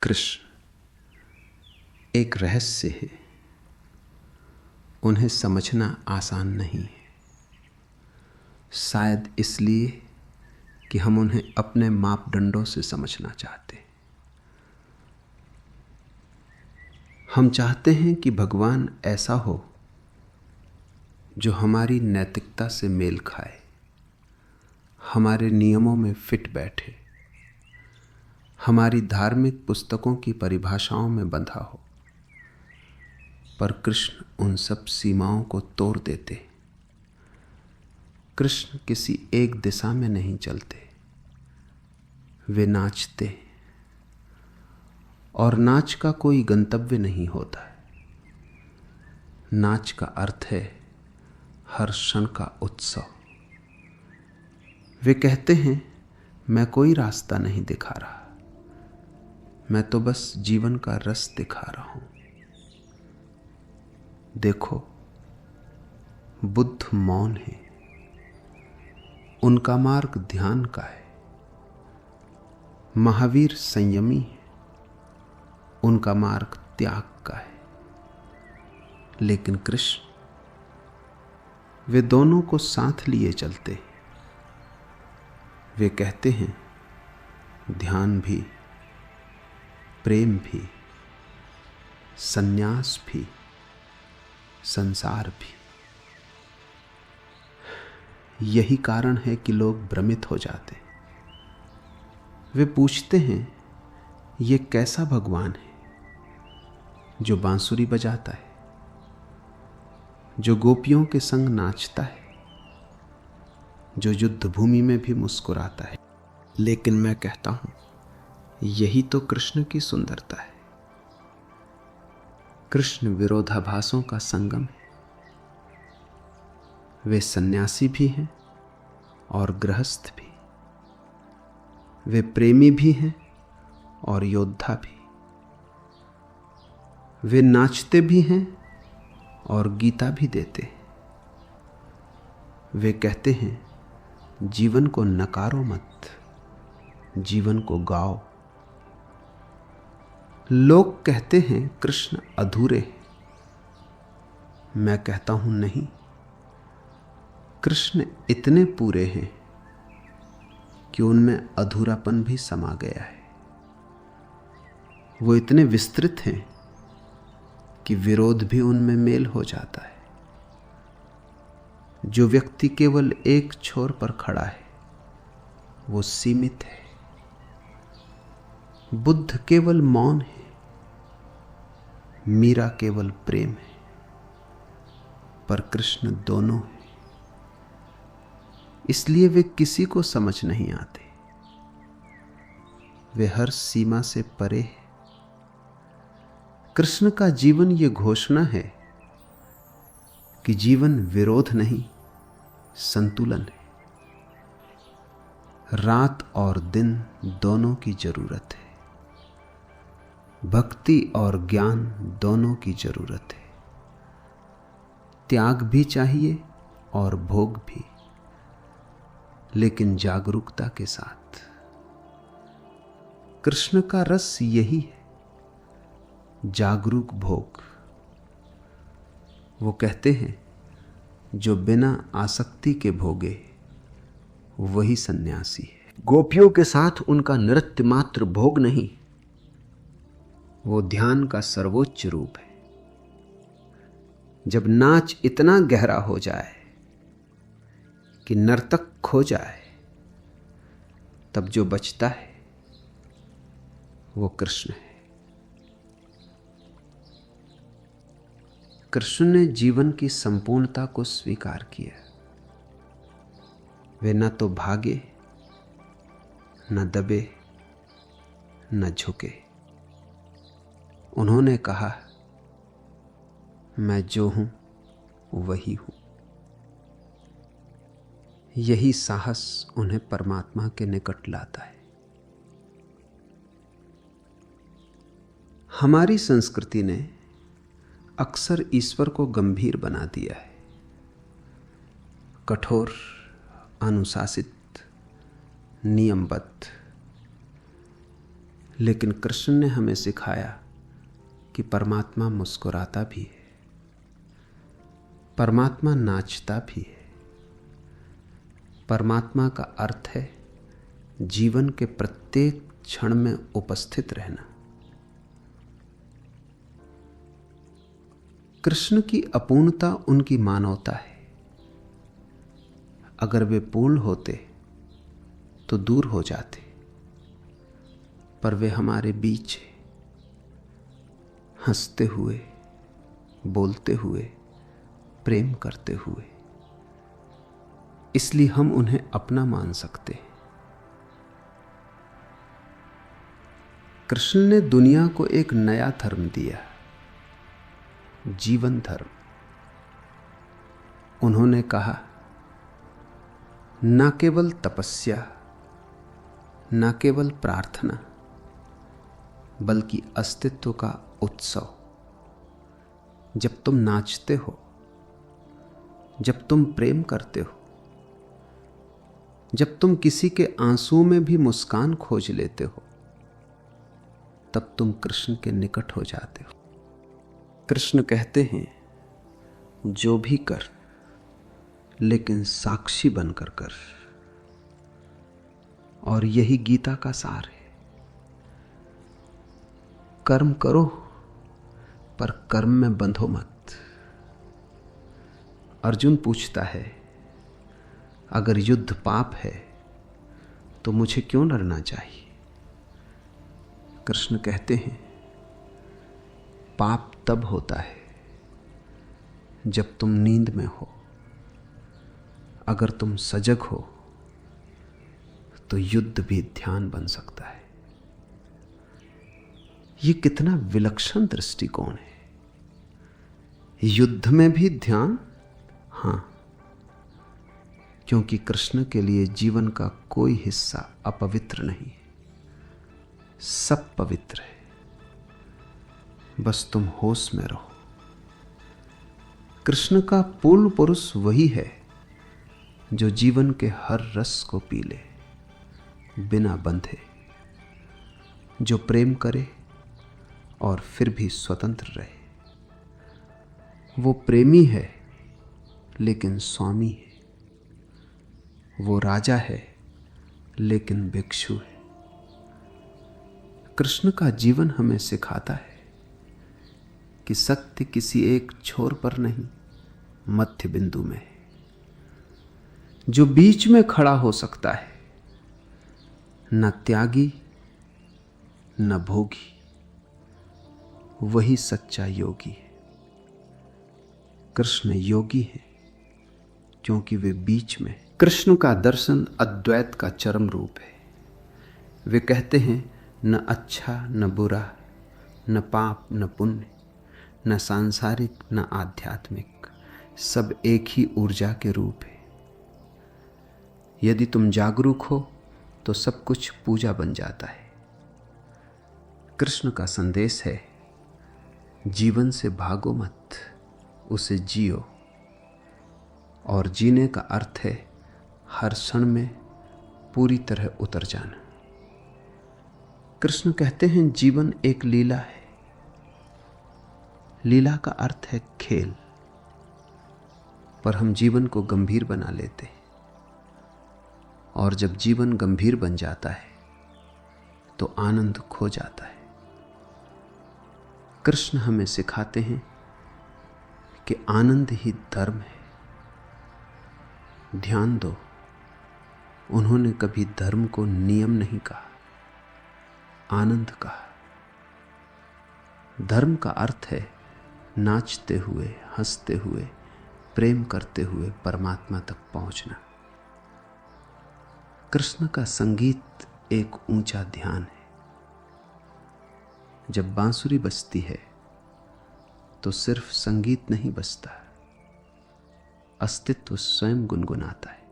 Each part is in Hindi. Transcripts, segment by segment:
कृष्ण एक रहस्य है, उन्हें समझना आसान नहीं है। शायद इसलिए कि हम उन्हें अपने मापदंडों से समझना चाहते हैं। हम चाहते हैं कि भगवान ऐसा हो जो हमारी नैतिकता से मेल खाए, हमारे नियमों में फिट बैठे, हमारी धार्मिक पुस्तकों की परिभाषाओं में बंधा हो। पर कृष्ण उन सब सीमाओं को तोड़ देते। कृष्ण किसी एक दिशा में नहीं चलते, वे नाचते, और नाच का कोई गंतव्य नहीं होता है। नाच का अर्थ है हर क्षण का उत्सव। वे कहते हैं, मैं कोई रास्ता नहीं दिखा रहा, मैं तो बस जीवन का रस दिखा रहा हूं। देखो, बुद्ध मौन है, उनका मार्ग ध्यान का है। महावीर संयमी है, उनका मार्ग त्याग का है। लेकिन कृष्ण, वे दोनों को साथ लिए चलते हैं। वे कहते हैं, ध्यान भी, प्रेम भी, संन्यास भी, संसार भी। यही कारण है कि लोग भ्रमित हो जाते। वे पूछते हैं, ये कैसा भगवान है जो बांसुरी बजाता है, जो गोपियों के संग नाचता है, जो युद्ध भूमि में भी मुस्कुराता है। लेकिन मैं कहता हूं, यही तो कृष्ण की सुंदरता है। कृष्ण विरोधाभासों का संगम है। वे सन्यासी भी हैं और गृहस्थ भी। वे प्रेमी भी हैं और योद्धा भी। वे नाचते भी हैं और गीता भी देते हैं। वे कहते हैं, जीवन को नकारो मत, जीवन को गाओ। लोग कहते हैं कृष्ण अधूरे हैं। मैं कहता हूं नहीं, कृष्ण इतने पूरे हैं कि उनमें अधूरापन भी समा गया है। वो इतने विस्तृत हैं कि विरोध भी उनमें मेल हो जाता है। जो व्यक्ति केवल एक छोर पर खड़ा है, वो सीमित है। बुद्ध केवल मौन है, मीरा केवल प्रेम है, पर कृष्ण दोनों है। इसलिए वे किसी को समझ नहीं आते। वे हर सीमा से परे हैं। कृष्ण का जीवन ये घोषणा है कि जीवन विरोध नहीं, संतुलन है। रात और दिन दोनों की जरूरत है। भक्ति और ज्ञान दोनों की जरूरत है। त्याग भी चाहिए और भोग भी, लेकिन जागरूकता के साथ। कृष्ण का रस यही है, जागरूक भोग। वो कहते हैं, जो बिना आसक्ति के भोगे वही सन्यासी है। गोपियों के साथ उनका नृत्य मात्र भोग नहीं, वो ध्यान का सर्वोच्च रूप है। जब नाच इतना गहरा हो जाए कि नर्तक खो जाए, तब जो बचता है वो कृष्ण है। कृष्ण ने जीवन की संपूर्णता को स्वीकार किया। वे न तो भागे, न दबे, न झुके। उन्होंने कहा, मैं जो हूं वही हूं। यही साहस उन्हें परमात्मा के निकट लाता है। हमारी संस्कृति ने अक्सर ईश्वर को गंभीर बना दिया है। कठोर, अनुशासित, नियमबद्ध। लेकिन कृष्ण ने हमें सिखाया कि परमात्मा मुस्कुराता भी है, परमात्मा नाचता भी है। परमात्मा का अर्थ है जीवन के प्रत्येक क्षण में उपस्थित रहना। कृष्ण की अपूर्णता उनकी मानवता है। अगर वे पूर्ण होते तो दूर हो जाते, पर वे हमारे बीच हैं, हंसते हुए, बोलते हुए, प्रेम करते हुए। इसलिए हम उन्हें अपना मान सकते हैं। कृष्ण ने दुनिया को एक नया धर्म दिया, जीवन धर्म। उन्होंने कहा, न केवल तपस्या, न केवल प्रार्थना, बल्कि अस्तित्व का उत्सव। जब तुम नाचते हो, जब तुम प्रेम करते हो, जब तुम किसी के आंसुओं में भी मुस्कान खोज लेते हो, तब तुम कृष्ण के निकट हो जाते हो। कृष्ण कहते हैं, जो भी कर, लेकिन साक्षी बनकर कर। और यही गीता का सार है। कर्म करो, पर कर्म में बंधो मत। अर्जुन पूछता है, अगर युद्ध पाप है तो मुझे क्यों लड़ना चाहिए? कृष्ण कहते हैं, पाप तब होता है जब तुम नींद में हो। अगर तुम सजग हो तो युद्ध भी ध्यान बन सकता है। यह कितना विलक्षण दृष्टिकोण है। युद्ध में भी ध्यान, हां, क्योंकि कृष्ण के लिए जीवन का कोई हिस्सा अपवित्र नहीं है, सब पवित्र है। बस तुम होश में रहो। कृष्ण का पूर्ण पुरुष वही है जो जीवन के हर रस को पी ले बिना बंधे, जो प्रेम करे और फिर भी स्वतंत्र रहे। वो प्रेमी है लेकिन स्वामी है। वो राजा है लेकिन भिक्षु है। कृष्ण का जीवन हमें सिखाता है कि सत्य किसी एक छोर पर नहीं, मध्य बिंदु में है, जो बीच में खड़ा हो सकता है। न त्यागी न भोगी, वही सच्चा योगी है। कृष्ण योगी है क्योंकि वे बीच में। कृष्ण का दर्शन अद्वैत का चरम रूप है। वे कहते हैं, न अच्छा न बुरा, न पाप न पुण्य, न सांसारिक न आध्यात्मिक, सब एक ही ऊर्जा के रूप है। यदि तुम जागरूक हो तो सब कुछ पूजा बन जाता है। कृष्ण का संदेश है, जीवन से भागो मत, उसे जियो। और जीने का अर्थ है हर क्षण में पूरी तरह उतर जाना। कृष्ण कहते हैं, जीवन एक लीला है। लीला का अर्थ है खेल, पर हम जीवन को गंभीर बना लेते हैं। और जब जीवन गंभीर बन जाता है तो आनंद खो जाता है। कृष्ण हमें सिखाते हैं कि आनंद ही धर्म है। ध्यान दो, उन्होंने कभी धर्म को नियम नहीं कहा, आनंद कहा। धर्म का अर्थ है नाचते हुए, हंसते हुए, प्रेम करते हुए परमात्मा तक पहुंचना। कृष्ण का संगीत एक ऊंचा ध्यान है। जब बांसुरी बजती है तो सिर्फ संगीत नहीं बजता, अस्तित्व स्वयं गुनगुनाता है।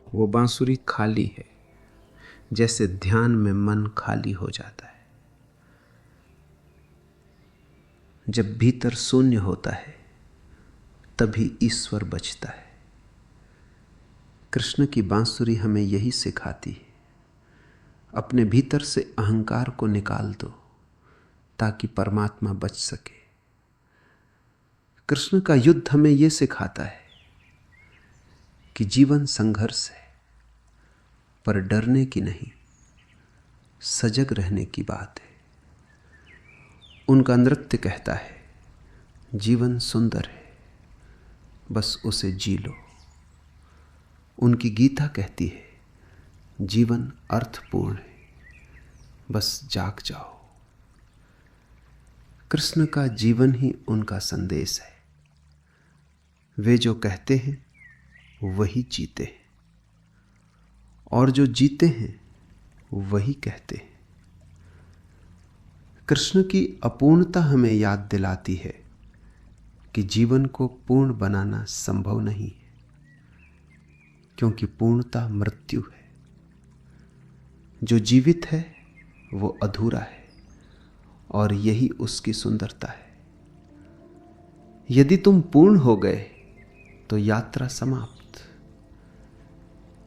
वो बांसुरी खाली है, जैसे ध्यान में मन खाली हो जाता है। जब भीतर शून्य होता है तभी ईश्वर बचता है। कृष्ण की बांसुरी हमें यही सिखाती है। अपने भीतर से अहंकार को निकाल दो ताकि परमात्मा बच सके। कृष्ण का युद्ध हमें यह सिखाता है कि जीवन संघर्ष है, पर डरने की नहीं, सजग रहने की बात है। उनका नृत्य कहता है जीवन सुंदर है, बस उसे जी लो। उनकी गीता कहती है जीवन अर्थपूर्ण है, बस जाग जाओ। कृष्ण का जीवन ही उनका संदेश है। वे जो कहते हैं वही जीते हैं, और जो जीते हैं वही कहते हैं। कृष्ण की अपूर्णता हमें याद दिलाती है कि जीवन को पूर्ण बनाना संभव नहीं है, क्योंकि पूर्णता मृत्यु है। जो जीवित है वो अधूरा है, और यही उसकी सुंदरता है। यदि तुम पूर्ण हो गए तो यात्रा समाप्त।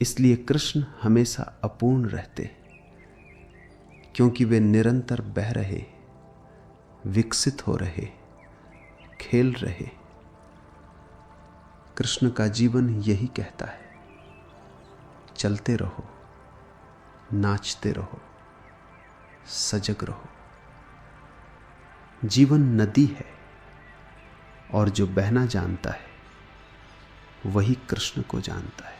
इसलिए कृष्ण हमेशा अपूर्ण रहते, क्योंकि वे निरंतर बह रहे, विकसित हो रहे, खेल रहे। कृष्ण का जीवन यही कहता है, चलते रहो, नाचते रहो, सजग रहो। जीवन नदी है, और जो बहना जानता है वही कृष्ण को जानता है।